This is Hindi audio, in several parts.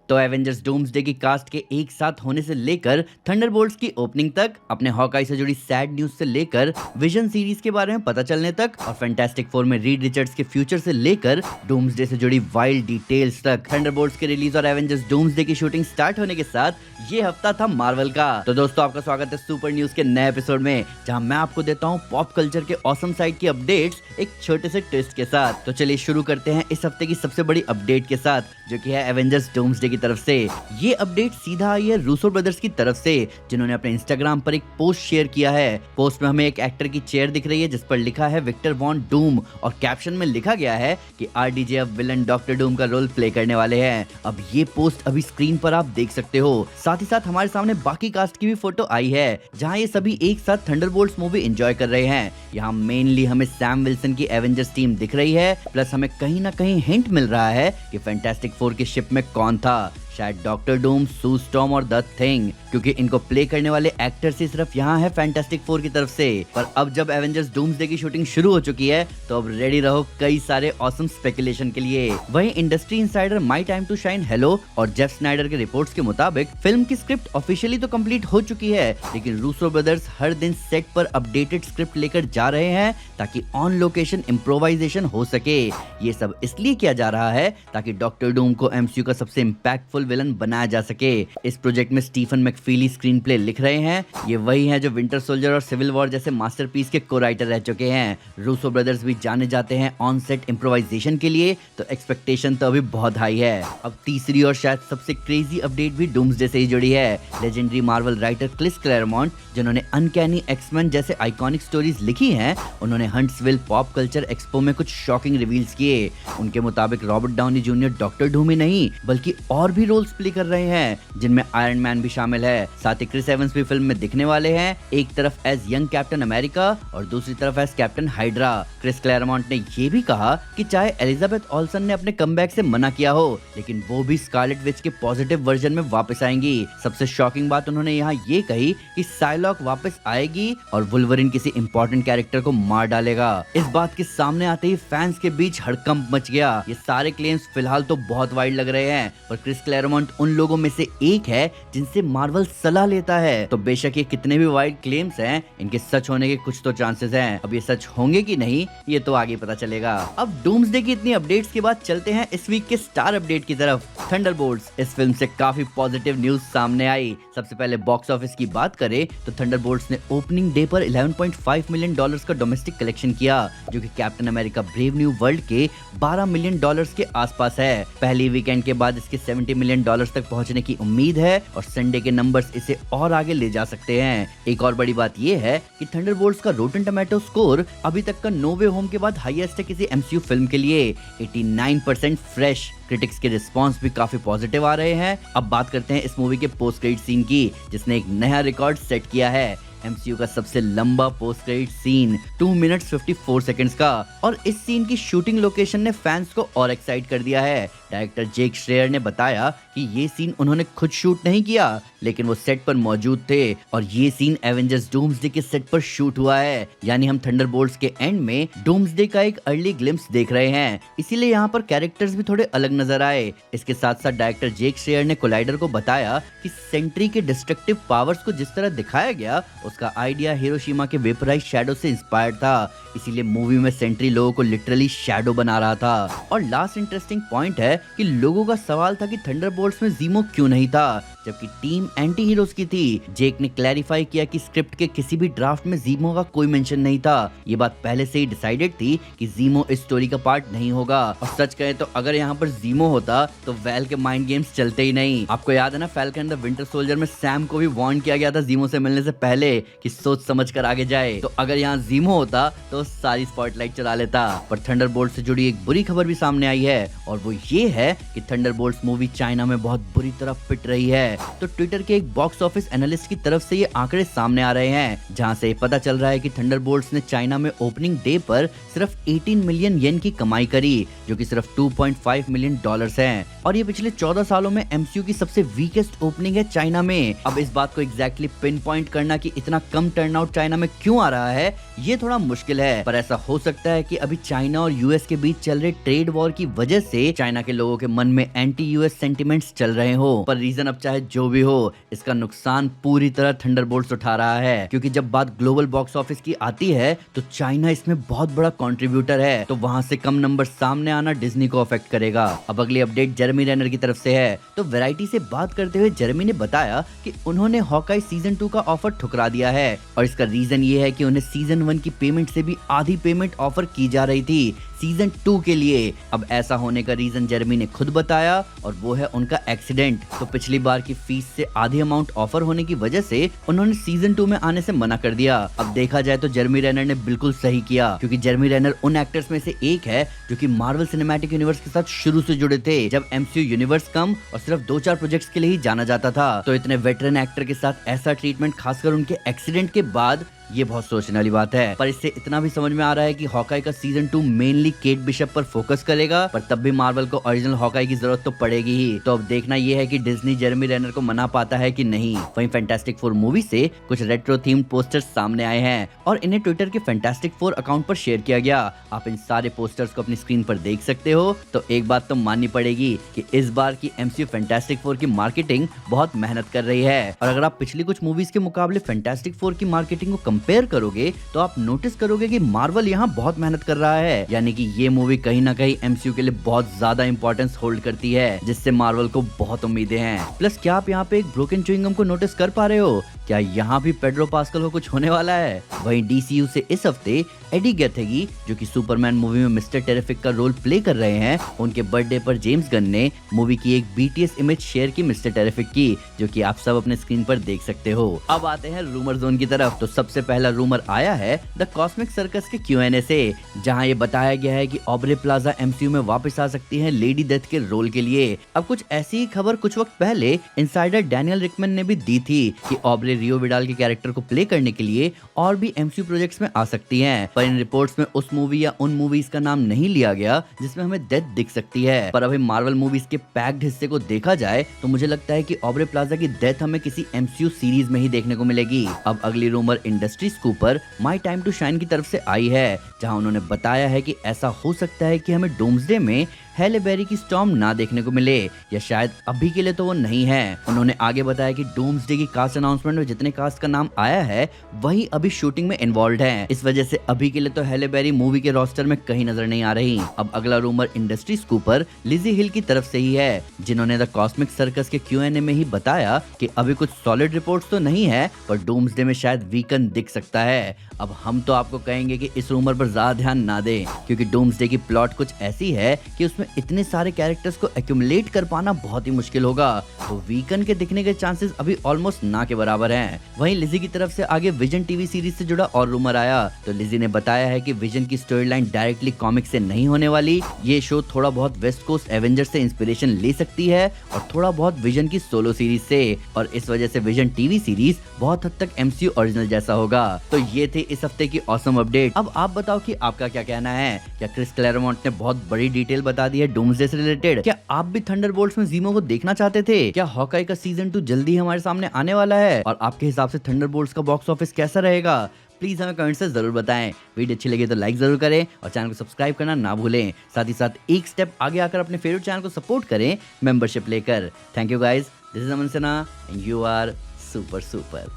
तो एवेंजर्स डूम्सडे की कास्ट के एक साथ होने से लेकर थंडरबोल्ट्स की ओपनिंग तक, अपने हॉकाई से जुड़ी सैड न्यूज से लेकर विजन सीरीज के बारे में पता चलने तक, और फैंटास्टिक फोर में रीड रिचर्ड्स के फ्यूचर से लेकर डूम्सडे से जुड़ी वाइल्ड डिटेल्स तक, थंडरबोल्ट्स के रिलीज और एवेंजर्स डूम्सडे की शूटिंग स्टार्ट होने के साथ ये हफ्ता था मार्वल का। तो दोस्तों, आपका स्वागत है सुपर न्यूज के नए एपिसोड में, जहां मैं आपको देता हूं पॉप कल्चर के ऑसम साइड की अपडेट्स एक छोटे से ट्विस्ट के साथ। तो चलिए शुरू करते हैं इस हफ्ते की सबसे बड़ी अपडेट के साथ, जो कि है एवेंजर्स डूम्सडे की तरफ से। ये अपडेट सीधा आई है रूसो ब्रदर्स की तरफ से, जिन्होंने अपने इंस्टाग्राम पर एक पोस्ट शेयर किया है। पोस्ट में हमें एक एक्टर की चेयर दिख रही है जिस पर लिखा है विक्टर वॉन डूम, और कैप्शन में लिखा गया है कि आरडीजे अब विलन डॉक्टर डूम का रोल प्ले करने वाले हैं। अब ये पोस्ट अभी स्क्रीन पर आप देख सकते हो। साथ ही साथ हमारे सामने बाकी कास्ट की भी फोटो आई है, जहां ये सभी एक साथ थंडरबोल्ट्स मूवी एंजॉय कर रहे हैं। यहाँ मेनली हमें सैम विल्सन की एवेंजर्स टीम दिख रही है, प्लस हमें कहीं ना कहीं हिंट मिल रहा है कि फैंटास्टिक फोर की शिप में कौन था। शायद डॉक्टर डूम, सू स्टॉर्म और द थिंग, क्योंकि इनको प्ले करने वाले एक्टर्स ही सिर्फ यहाँ है फैंटास्टिक फोर की तरफ से। पर अब जब एवेंजर्स डूम्सडे की शूटिंग शुरू हो चुकी है, तो अब रेडी रहो कई सारे ऑसम स्पेकुलेशन के लिए। वहीं industry insider my time to shine hello और जेफ स्नाइडर के रिपोर्ट्स के मुताबिक फिल्म की स्क्रिप्ट ऑफिशियली तो कंप्लीट हो चुकी है, लेकिन रूसो ब्रदर्स हर दिन सेट पर अपडेटेड स्क्रिप्ट लेकर जा रहे हैं ताकि ऑन लोकेशन इम्प्रोवाइजेशन हो सके। ये सब इसलिए किया जा रहा है ताकि डॉक्टर डूम को एमसीयू का सबसे इम्पैक्टफुल विलन बनाया जा सके। इस प्रोजेक्ट में स्टीफन मैकफीली स्क्रीन प्ले लिख रहे हैं। ये वही हैं जो विंटर सोल्जर और सिविल वॉर जैसे मास्टरपीस के को राइटर रह चुके हैं। रूसो ब्रदर्स भी जाने जाते हैं ऑन सेट इम्प्रोवाइजेशन के लिए, तो एक्सपेक्टेशन तो अभी बहुत हाई है। अब तीसरी और शायद सबसे क्रेजी अपडेट भी डूम्सडे से ही जुड़ी है। लेजेंडरी मार्वल राइटर क्रिस क्लैरमोंट, जिन्होंने अनकैनी एक्समैन जैसे आइकॉनिक स्टोरीज लिखी हैं, उन्होंने हंट्सविल पॉप कल्चर एक्सपो में कुछ शॉकिंग रिवील्स किए। उनके मुताबिक Robert Downey Junior Doctor Doom ही नहीं, बल्कि और भी रोल्स प्ले कर रहे हैं, जिनमें आयरन मैन भी शामिल है। साथ ही क्रिस एवंस भी फिल्म में दिखने वाले हैं, एक तरफ एज यंग कैप्टन अमेरिका और दूसरी तरफ एज कैप्टन हाइड्रा। क्रिस क्लैरमोंट ने ये भी कहा कि चाहे एलिजाबेथ ओल्सन ने अपने कमबैक से मना किया हो, लेकिन वो भी स्कारलेट विच के पॉजिटिव वर्जन में वापस आएंगी। सबसे शॉकिंग बात उन्होंने यहाँ ये कही कि साइलॉक वापस आएगी और वुल्वरिन किसी इंपॉर्टेंट कैरेक्टर को मार डालेगा। इस बात के सामने आते ही फैंस के बीच हड़कंप मच गया। ये सारे क्लेम्स फिलहाल तो बहुत वाइड लग रहे हैं, पर क्रिस क्लैरमोंट उन लोगों में से एक है जिनसे मार्वल सलाह लेता है। तो बेशक ये कितने भी वाइड क्लेम्स हैं, इनके सच होने के कुछ तो चांसेस हैं। अब ये सच होंगे कि नहीं, ये तो आगे पता चलेगा। अब डूम्सडे की इतनी अपडेट्स के बाद चलते हैं इस वीक के स्टार अपडेट की तरफ, थंडरबोल्ट्स। इस फिल्म से काफी पॉजिटिव न्यूज सामने आई। सबसे पहले बॉक्स ऑफिस की बात करें तो थंडरबोल्ट्स ने ओपनिंग डे पर 11.5 मिलियन डॉलर्स का डोमेस्टिक कलेक्शन किया, जो कि captain America brave new world के 12 मिलियन डॉलर्स के आसपास है। पहली वीकेंड के बाद इसके 70 मिलियन डॉलर्स तक पहुंचने की उम्मीद है, और संडे के नंबर्स इसे और आगे ले जा सकते हैं। एक और बड़ी बात यह है कि थंडरबोल्ट्स का रोटन टोमेटो स्कोर अभी तक का नो वे होम के बाद हाईएस्ट है किसी एमसीयू फिल्म के लिए, 89% फ्रेश। क्रिटिक्स के रिस्पांस भी काफी पॉजिटिव आ रहे हैं। अब बात करते हैं इस मूवी के पोस्ट क्रेडिट सीन की, जिसने एक नया रिकॉर्ड सेट किया है। एमसीयू का सबसे लंबा post credit scene 2 minutes 54 seconds का, और इस सीन की शूटिंग लोकेशन ने फैंस को और एक्साइट कर दिया है। डायरेक्टर जेक श्रेयर ने बताया कि ये सीन उन्होंने खुद शूट नहीं किया, लेकिन वो सेट पर मौजूद थे, और ये सीन एवेंजर्स डूम्सडे के सेट पर शूट हुआ है। यानी हम थंडरबोल्ट्स के एंड में डूम्सडे का एक अर्ली ग्लिम्स देख रहे हैं, इसीलिए यहाँ पर कैरेक्टर्स भी थोड़े अलग नजर आए। इसके साथ साथ डायरेक्टर जेक श्रेयर ने कोलाइडर को बताया कि सेंट्री के डिस्ट्रक्टिव पावर्स को जिस तरह दिखाया गया, उसका आइडिया हिरोशिमा के वेपराइज शैडो से इंस्पायर्ड था, इसीलिए मूवी में सेंट्री लोगों को लिटरली शैडो बना रहा था। और लास्ट इंटरेस्टिंग पॉइंट है कि लोगों का सवाल था कि थंडरबोल्ट्स में ज़ीमो क्यों नहीं था, जबकि टीम एंटी हीरोज की थी। जेक ने क्लैरिफाई किया कि स्क्रिप्ट के किसी भी ड्राफ्ट में ज़ीमो का कोई मेंशन नहीं था। ये बात पहले से ही डिसाइडेड थी कि ज़ीमो इस स्टोरी का पार्ट नहीं होगा। और सच कहे तो अगर यहाँ पर ज़ीमो होता तो वेल के माइंड गेम्स चलते ही नहीं। आपको याद है ना, फैल्कन द विंटर सोल्जर में सैम को भी वार्न किया गया था ज़ीमो से मिलने से पहले कि सोच समझ कर आगे जाए। तो अगर यहाँ ज़ीमो होता तो सारी स्पॉटलाइट चला लेता। पर थंडरबोल्ट से जुड़ी एक बुरी खबर भी सामने आई है, और वो ये है कि थंडरबोल्ट्स मूवी चाइना में बहुत बुरी तरह पिट रही है। है, तो ट्विटर के एक बॉक्स ऑफिस एनालिस्ट की तरफ से ये आंकड़े सामने आ रहे हैं, जहां से पता चल रहा है कि थंडरबोल्ट्स ने चाइना में ओपनिंग डे पर सिर्फ 18 मिलियन येन की कमाई करी, जो कि सिर्फ 2.5 मिलियन डॉलर्स है, और ये पिछले 14 सालों में एमसीयू की सबसे वीकेस्ट ओपनिंग है चाइना में। अब इस बात को एग्जैक्टली पिन पॉइंट करना कि इतना कम टर्नआउट चाइना में क्यों आ रहा है, ये थोड़ा मुश्किल है, पर ऐसा हो सकता है कि अभी चाइना और यूएस के बीच चल रहे ट्रेड वॉर की वजह से चाइना के लोगों के मन में एंटी यूएस सेंटिमेंट्स चल रहे हो। पर रीजन अब चाहे जो भी हो, इसका नुकसान पूरी तरह थंडरबोल्ट्स उठा रहा है, क्योंकि जब बात ग्लोबल बॉक्स ऑफिस की आती है तो चाइना इसमें बहुत बड़ा कंट्रीब्यूटर है, तो वहां से कम नंबर सामने आना डिज्नी को अफेक्ट करेगा। अब अगली अपडेट जेरेमी रेनर की तरफ से है, तो वैरायटी से बात करते हुए जेरेमी ने बताया कि उन्होंने हॉकाई सीजन 2 का ऑफर ठुकरा दिया है, और इसका रीजन ये है कि उन्हें सीजन 1 की पेमेंट से भी आधी पेमेंट ऑफर की जा रही थी सीजन 2 के लिए। अब ऐसा होने का रीजन जेरेमी ने खुद बताया, और वो है उनका एक्सीडेंट। तो पिछली बार की फीस से आधी अमाउंट ऑफर होने की वजह से उन्होंने सीजन 2 में आने से मना कर दिया। अब देखा जाए तो जेरेमी रेनर ने बिल्कुल सही किया, क्योंकि जेरेमी रेनर उन एक्टर्स में से एक है जो कि मार्वल सिनेमैटिक यूनिवर्स के साथ शुरू से जुड़े थे, जब एमसीयू यूनिवर्स कम और सिर्फ 2-4 प्रोजेक्ट्स के लिए ही जाना जाता था। तो इतने वेटरन एक्टर के साथ ऐसा ट्रीटमेंट, खासकर उनके एक्सीडेंट के बाद, ये बहुत सोचने वाली बात है। पर इससे इतना भी समझ में आ रहा है कि हॉकाई का सीजन 2 मेनली केट बिशप पर फोकस करेगा, पर तब भी मार्वल को ओरिजिनल हॉकाई की जरूरत तो पड़ेगी ही। तो अब देखना ये है कि डिज्नी जेरेमी रेनर को मना पाता है कि नहीं। वहीं फैंटास्टिक 4 मूवी से कुछ रेट्रो थीम्ड पोस्टर्स सामने आए हैं, और इन्हें ट्विटर के फैंटास्टिक 4 अकाउंट पर शेयर किया गया। आप इन सारे पोस्टर्स को अपनी स्क्रीन पर देख सकते हो। तो एक बात तो माननी पड़ेगी कि इस बार की एमसीयू फैंटास्टिक 4 की मार्केटिंग बहुत मेहनत कर रही है, और अगर आप पिछली कुछ मूवीज के मुकाबले फैंटास्टिक 4 की मार्केटिंग को कंपेयर करोगे तो आप नोटिस करोगे कि मार्वल यहाँ बहुत मेहनत कर रहा है, यानी कि ये मूवी कहीं ना कहीं एमसीयू के लिए बहुत ज्यादा इंपॉर्टेंस होल्ड करती है, जिससे मार्वल को बहुत उम्मीदें हैं। प्लस क्या आप यहाँ पे एक ब्रोकन च्युइंगम को नोटिस कर पा रहे हो? क्या यहाँ भी पेड्रो पास्कल को कुछ होने वाला है? वहीं डीसीयू से इस हफ्ते एडी गैथेगी, जो कि सुपरमैन मूवी में मिस्टर टेरिफिक का रोल प्ले कर रहे हैं, उनके बर्थडे पर जेम्स गन ने मूवी की एक बीटीएस इमेज शेयर की मिस्टर टेरिफिक की, जो कि आप सब अपने स्क्रीन पर देख सकते हो। अब आते हैं रूमर जोन की तरफ। तो सबसे पहला रूमर आया है द कॉस्मिक सर्कस के Q&A से, जहां ये बताया गया है कि ऑब्रे प्लाजा एमसीयू में वापस आ सकती है लेडी डेथ के रोल के लिए। अब कुछ ऐसी ही खबर कुछ वक्त पहले इनसाइडर डैनियल रिकमैन ने भी दी थी कि ऑब्रे रियो विडाल के कैरेक्टर को प्ले करने के लिए और भी एमसीयू प्रोजेक्ट्स में आ सकती हैं, पर इन रिपोर्ट्स में उस मूवी या उन मूवीज का नाम नहीं लिया गया जिसमें हमें डेथ दिख सकती है। पर अभी मार्वल मूवीज के पैक्ड हिस्से को देखा जाए तो मुझे लगता है कि ऑब्रे प्लाजा की डेथ हमें किसी एमसीयू सीरीज में ही देखने को मिलेगी। अब अगली रूमर इंडस्ट्री स्कूप पर माई टाइम टू शाइन की तरफ से आई है, जहां उन्होंने बताया है कि ऐसा हो सकता है कि हमें डूम्सडे में हेले बेरी की स्टॉर्म ना देखने को मिले, या शायद अभी के लिए तो वो नहीं है। उन्होंने आगे बताया कि डूम्सडे की कास्ट अनाउंसमेंट में जितने कास्ट का नाम आया है वही अभी शूटिंग में इन्वॉल्व हैं। इस वजह से अभी के लिए तो हेले बेरी मूवी के रोस्टर में कहीं नजर नहीं आ रही। अब अगला रूमर इंडस्ट्री स्कूपर लिजी हिल की तरफ से ही है, जिन्होंने द कॉस्मिक सर्कस के Q&A में ही बताया कि अभी कुछ सॉलिड रिपोर्ट्स तो नहीं है, पर डूम्सडे में शायद वीकन दिख सकता है। अब हम तो आपको कहेंगे कि इस रूमर पर ज्यादा ध्यान ना दें, क्योंकि डूम्सडे की प्लॉट कुछ ऐसी है कि उसमें इतने सारे कैरेक्टर्स को एक्यूमुलेट कर पाना बहुत ही मुश्किल होगा, तो वीकन के दिखने के चांसेस अभी ऑलमोस्ट ना के बराबर हैं। वहीं लिजी की तरफ से आगे विजन टीवी सीरीज से जुड़ा और रूमर आया, तो लिजी ने बताया है कि विजन की स्टोरी लाइन डायरेक्टली कॉमिक से नहीं होने वाली। ये शो थोड़ा बहुत वेस्ट कोस्ट एवेंजर्स से इंस्पिरेशन ले सकती है और थोड़ा बहुत विजन की सोलो सीरीज से, और इस वजह से विजन टीवी सीरीज बहुत हद तक एमसीयू ओरिजिनल जैसा होगा। तो ये थे इस हफ्ते की ऑसम अपडेट। अब आप बताओ कि आपका क्या कहना है? क्या क्रिस क्लैरमोंट ने बहुत बड़ी डिटेल बता दी है डूम्सडे से रिलेटेड? क्या आप भी थंडरबोल्ट्स में ज़ीमो को देखना चाहते थे? क्या हॉकाई का सीजन 2 जल्दी हमारे सामने आने वाला है? और आपके हिसाब से थंडरबोल्ट्स का बॉक्स ऑफिस कैसा रहेगा? प्लीज हमें कमेंट से जरूर बताएं। वीडियो अच्छी लगी तो लाइक जरूर करें और चैनल को सब्सक्राइब करना ना भूलें। साथ ही साथ एक स्टेप आगे आकर अपने फेवरेट चैनल को सपोर्ट करें मेंबरशिप लेकर। Thank you guys, this is Aman Sinha and you are super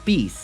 piece.